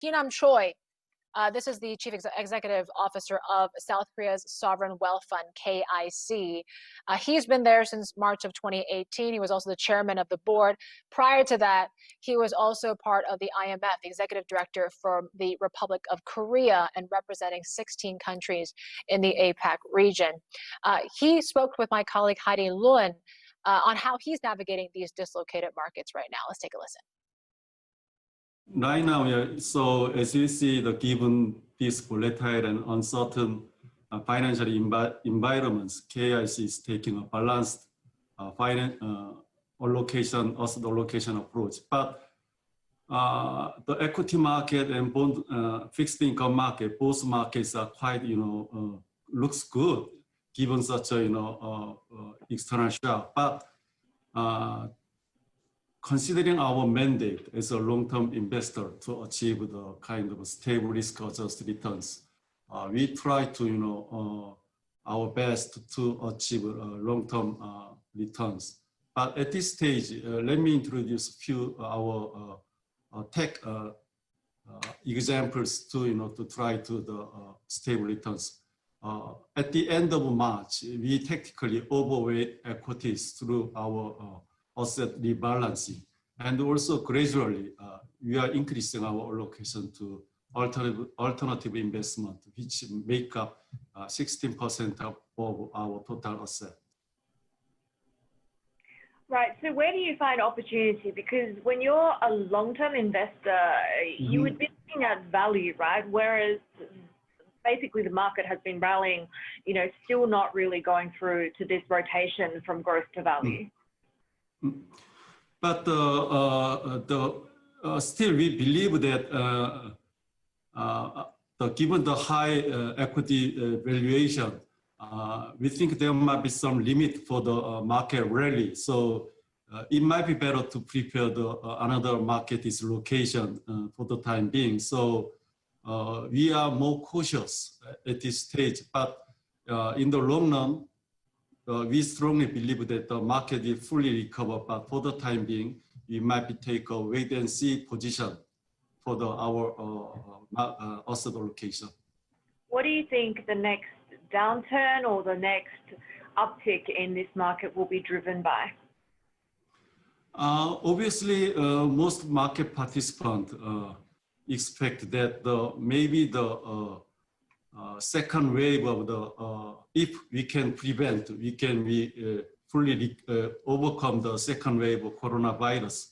Heenam Choi, this is the Chief Executive Officer of South Korea's Sovereign Wealth Fund, KIC. He's been there since March of 2018. He was also the chairman of the board. Prior to that, he was also part of the IMF, the executive director for the Republic of Korea, and representing 16 countries in the APAC region. He spoke with my colleague Haidi on how he's navigating these dislocated markets right now. Let's take a listen. Right now, yeah, so as you see, given this volatile and uncertain financial environments, KIC is taking a balanced asset allocation approach. But the equity market and bond fixed income market, both markets are quite, looks good given such a, external shock. But considering our mandate as a long-term investor to achieve the kind of stable risk-adjusted returns, we try to, our best to achieve long-term returns. But at this stage, let me introduce a few our tech examples to try to the stable returns. At the end of March, we tactically overweight equities through our asset rebalancing, and also gradually we are increasing our allocation to alternative investment, which make up 16% of our total asset. Right. So where do you find opportunity? Because when you're a long-term investor, you would be looking at value, right? Whereas basically the market has been rallying, still not really going through to this rotation from growth to value. But still, we believe that given the high equity valuation, we think there might be some limit for the market rally. So it might be better to prepare another market dislocation for the time being. So we are more cautious at this stage. But in the long run, we strongly believe that the market will fully recover, but for the time being, we might take a wait and see position for our asset allocation. What do you think the next downturn or the next uptick in this market will be driven by? Obviously, most market participants expect that maybe the second wave of if we can prevent, we can fully overcome the second wave of coronavirus,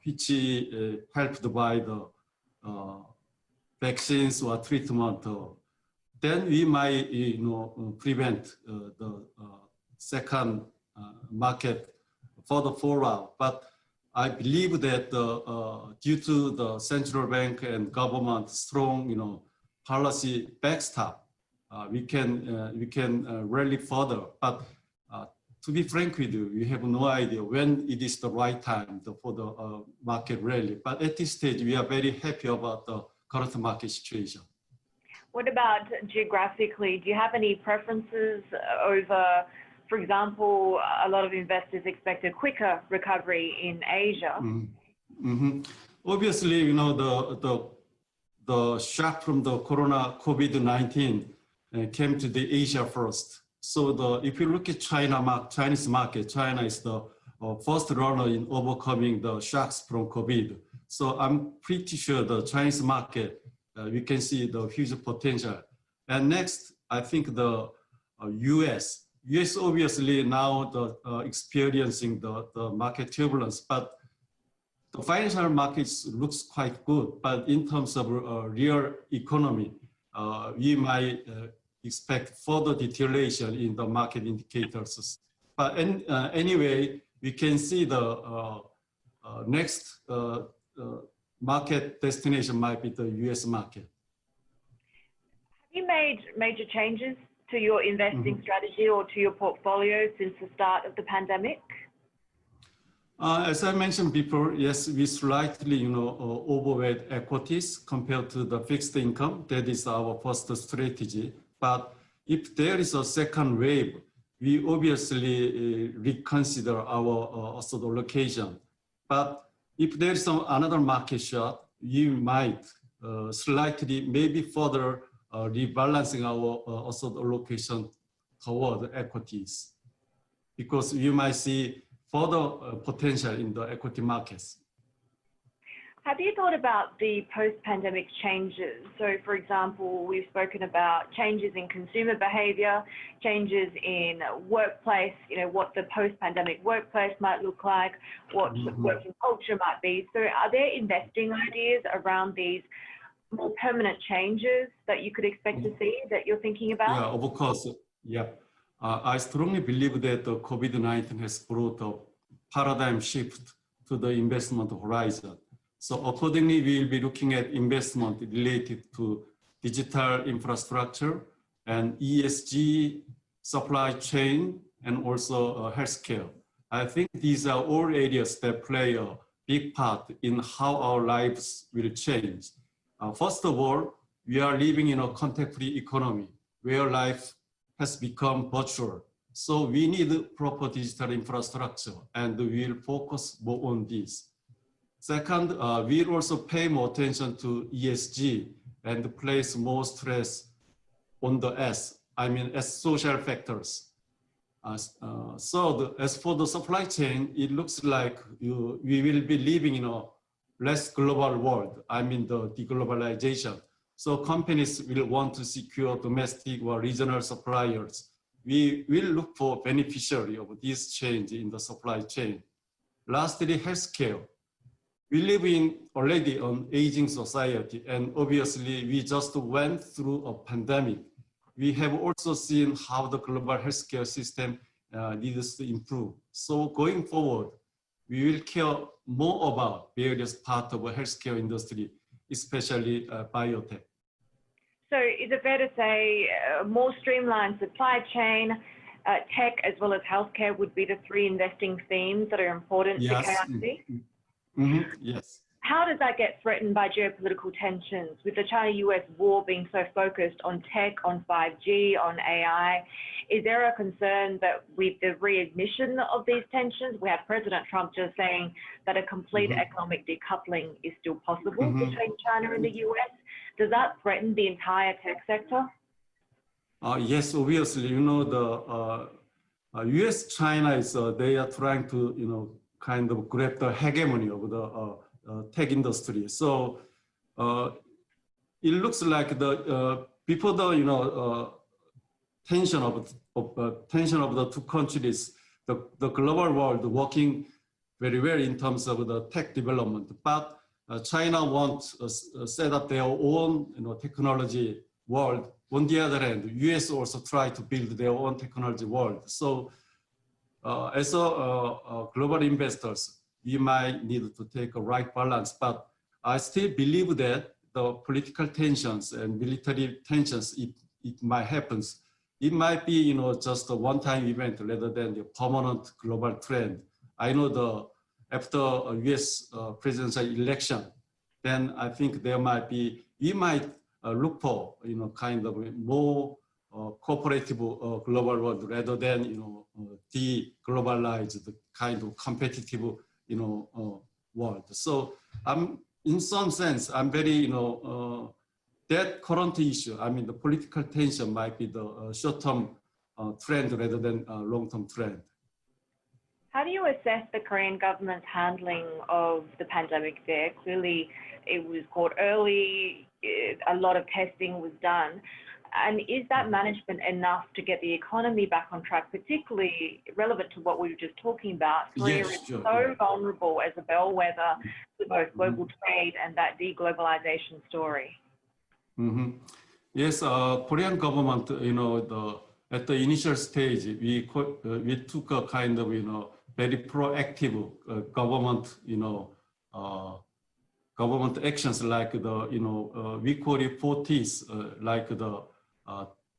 which helped by the vaccines or treatment. Then we might, prevent the second market further forward. But I believe that due to the central bank and government strong, policy backstop, we can rally further. But to be frank with you, we have no idea when it is the right time for the market rally. But at this stage, we are very happy about the current market situation. What about geographically? Do you have any preferences over, for example, a lot of investors expect a quicker recovery in Asia? Obviously, the shock from the COVID-19 came to the Asia first. So if you look at Chinese market, China is the first runner in overcoming the shocks from COVID. So I'm pretty sure the Chinese market, we can see the huge potential. And next, I think the US obviously now experiencing the market turbulence, but the financial markets looks quite good. But in terms of real economy, we might expect further deterioration in the market indicators. But anyway, we can see the next market destination might be the US market. Have you made major changes to your investing strategy or to your portfolio since the start of the pandemic? As I mentioned before, yes, we slightly, overweight equities compared to the fixed income. That is our first strategy. But if there is a second wave, we obviously reconsider our asset allocation. But if there is another market shock, you might slightly, maybe further rebalancing our asset allocation toward equities, because you might see further potential in the equity markets. Have you thought about the post-pandemic changes? So, for example, we've spoken about changes in consumer behavior, changes in workplace, what the post-pandemic workplace might look like, what working culture might be. So are there investing ideas around these more permanent changes that you could expect to see that you're thinking about? Yeah, of course. Yeah. I strongly believe that the COVID-19 has brought a paradigm shift to the investment horizon. So accordingly, we will be looking at investment related to digital infrastructure and ESG, supply chain, and also healthcare. I think these are all areas that play a big part in how our lives will change. First of all, we are living in a contemporary economy where life has become virtual. So we need proper digital infrastructure, and we'll focus more on this. Second, we'll also pay more attention to ESG and place more stress on the S, as social factors. Third, as for the supply chain, it looks like we will be living in a less global world, the deglobalization. So companies will want to secure domestic or regional suppliers. We will look for beneficiary of this change in the supply chain. Lastly, healthcare. We live in already an aging society, and obviously we just went through a pandemic. We have also seen how the global healthcare system needs to improve. So going forward, we will care more about various parts of the healthcare industry, especially biotech. So is it fair to say more streamlined supply chain, tech, as well as healthcare would be the three investing themes that are important to KIC? Yes. How does that get threatened by geopolitical tensions, with the China-US war being so focused on tech, on 5G, on AI? Is there a concern that with the reignition of these tensions, we have President Trump just saying that a complete economic decoupling is still possible between China and the US? Does that threaten the entire tech sector? Yes, obviously, the US-China is, they are trying to, kind of grab the hegemony of the tech industry. So it looks like before the tension of the two countries, the global world working very well in terms of the tech development. But China wants to set up their own technology world. On the other hand, US also try to build their own technology world. So as global investors, we might need to take a right balance, but I still believe that the political tensions and military tensions, it might happen. It might be, just a one-time event rather than the permanent global trend. I know after a US presidential election, then I think we might look for, kind of a more cooperative global world rather than, de-globalized kind of competitive, world. So in some sense, I'm very, that current issue, the political tension might be the short-term trend rather than a long-term trend. How do you assess the Korean government's handling of the pandemic there? Clearly, it was caught early, a lot of testing was done. And is that management enough to get the economy back on track, particularly relevant to what we were just talking about? Korea is so vulnerable as a bellwether to both global trade and that deglobalization story. Yes, Korean government, at the initial stage, we took a kind of, very proactive government, government actions like we call it 4Ts, like the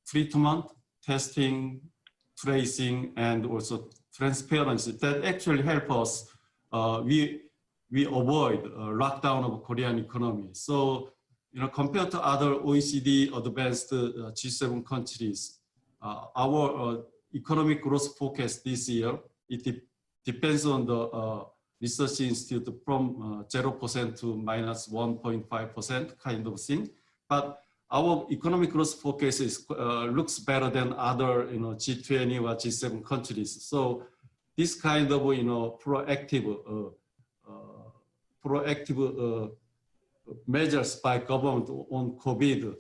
treatment, testing, tracing, and also transparency that actually help us. We avoid lockdown of Korean economy. So, compared to other OECD advanced G7 countries, our economic growth forecast this year, it depends on the research institute from 0% to minus 1.5% kind of thing. But our economic growth forecast is, looks better than other G20 or G7 countries. So this kind of proactive measures by government on COVID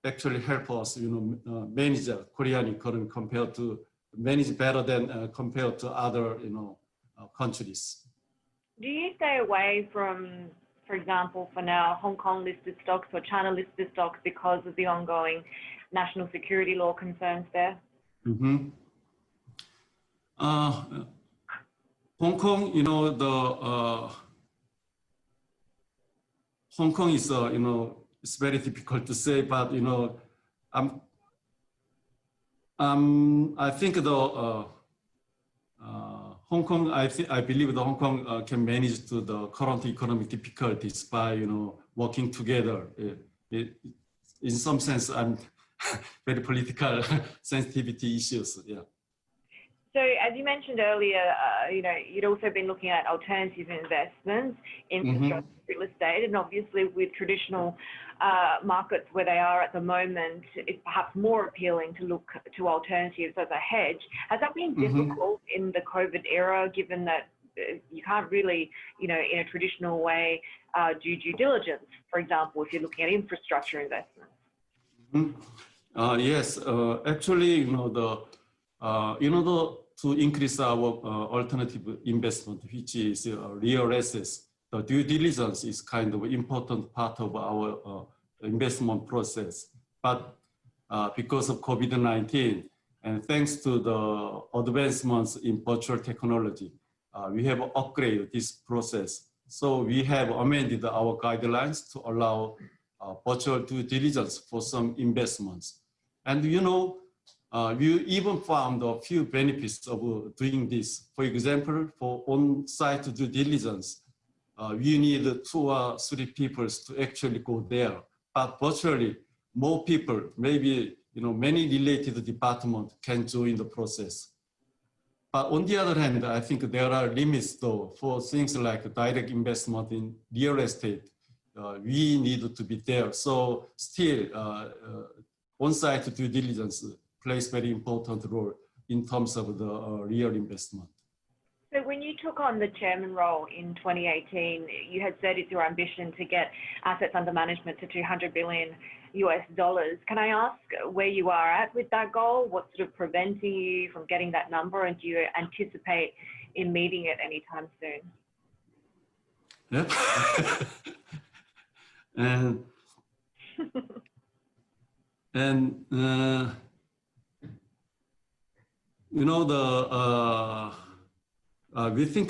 actually help us manage the Korean economy manage better than compared to other countries. Do you stay away from, for example, for now, Hong Kong listed stocks or China listed stocks because of the ongoing national security law concerns there? Mm-hmm. Hong Kong, Hong Kong is, it's very difficult to say, but I think the Hong Kong, I believe the Hong Kong can manage to the current economic difficulties by working together. In some sense, I'm very political sensitivity issues. Yeah. So as you mentioned earlier, you'd also been looking at alternative investments, infrastructure, real estate, and obviously with traditional markets where they are at the moment, it's perhaps more appealing to look to alternatives as a hedge. Has that been difficult in the COVID era, given that you can't really, in a traditional way, do due diligence, for example, if you're looking at infrastructure investments? Yes, actually, in order to increase our alternative investment, which is real assets, the due diligence is kind of an important part of our investment process. But because of COVID-19, and thanks to the advancements in virtual technology, we have upgraded this process. So we have amended our guidelines to allow virtual due diligence for some investments. And we even found a few benefits of doing this. For example, for on-site due diligence, we need 2 or 3 people to actually go there. But virtually, more people, maybe many related departments can join the process. But on the other hand, I think there are limits though for things like direct investment in real estate. We need to be there. So still, on-site due diligence plays very important role in terms of the real investment. So when you took on the chairman role in 2018, you had said it's your ambition to get assets under management to $200 billion US. Can I ask where you are at with that goal? What's sort of preventing you from getting that number, and do you anticipate in meeting it anytime soon? Yep.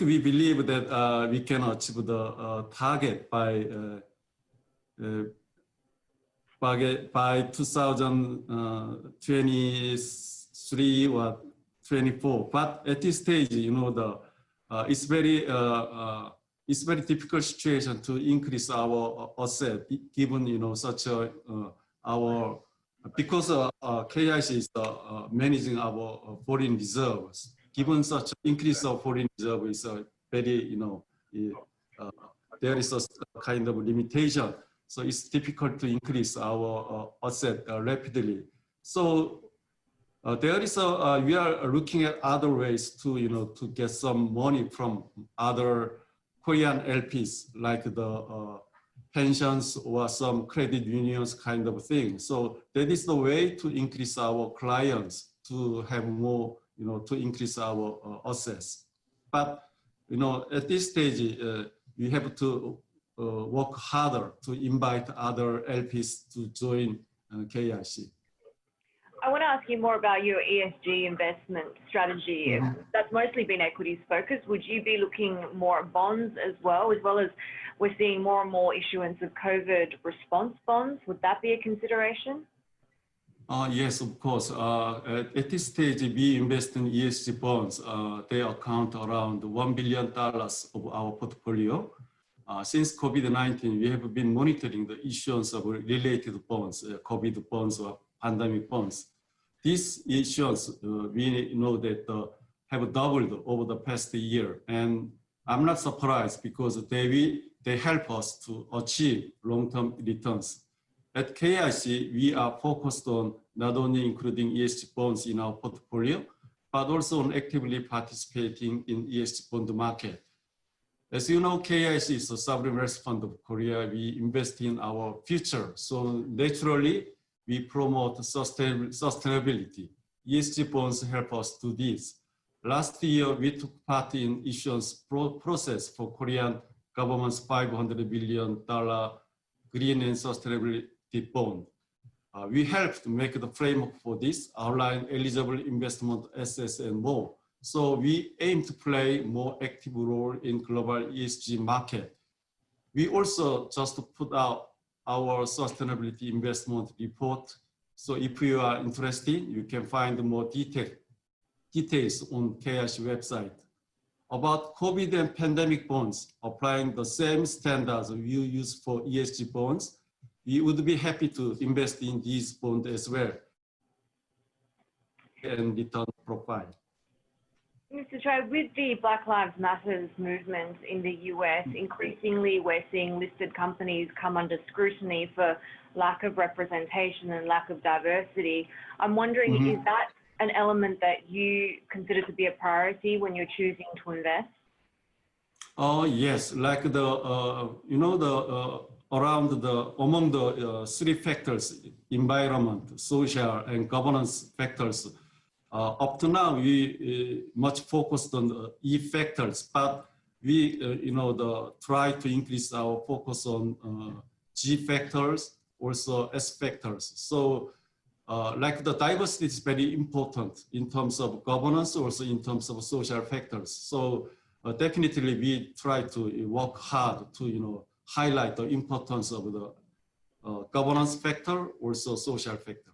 We believe that we can achieve the target by 2023 or 24. But at this stage, it's very difficult situation to increase our asset, given such because KIC is managing our foreign reserves. Given such increase of foreign reserve is very, there is a kind of limitation. So it's difficult to increase our asset rapidly. So we are looking at other ways to get some money from other Korean LPs, like the pensions or some credit unions kind of thing. So that is the way to increase our clients, to have more, to increase our assets. But, at this stage, we have to work harder to invite other LPs to join KIC. I want to ask you more about your ESG investment strategy. That's mostly been equities focused. Would you be looking more at bonds as well as we're seeing more and more issuance of COVID response bonds? Would that be a consideration? Yes, of course. At this stage, we invest in ESG bonds. They account around $1 billion of our portfolio. Since COVID-19, we have been monitoring the issuance of related bonds, COVID bonds or pandemic bonds. These issuance, we know that have doubled over the past year. And I'm not surprised because they help us to achieve long-term returns. At KIC, we are focused on not only including ESG bonds in our portfolio, but also on actively participating in ESG bond market. As you know, KIC is a sovereign wealth fund of Korea. We invest in our future. So naturally, we promote sustainability. ESG bonds help us do this. Last year, we took part in issuance process for Korean government's $500 billion green and sustainability bond. We helped make the framework for this, outline eligible investment assets and more. So we aim to play a more active role in global ESG market. We also just put out our sustainability investment report. So if you are interested, you can find more details on KIC website. About COVID and pandemic bonds, applying the same standards we use for ESG bonds, we would be happy to invest in these bonds as well and return profile. Mr. Choi, with the Black Lives Matter movement in the US, increasingly we're seeing listed companies come under scrutiny for lack of representation and lack of diversity. I'm wondering, is that an element that you consider to be a priority when you're choosing to invest? Yes, like among the three factors, environment, social, and governance factors, up to now, we much focused on the E factors, but we, try to increase our focus on G factors, also S factors. So, like the diversity is very important in terms of governance, also in terms of social factors. So, definitely, we try to work hard to, highlight the importance of the governance factor, also social factor.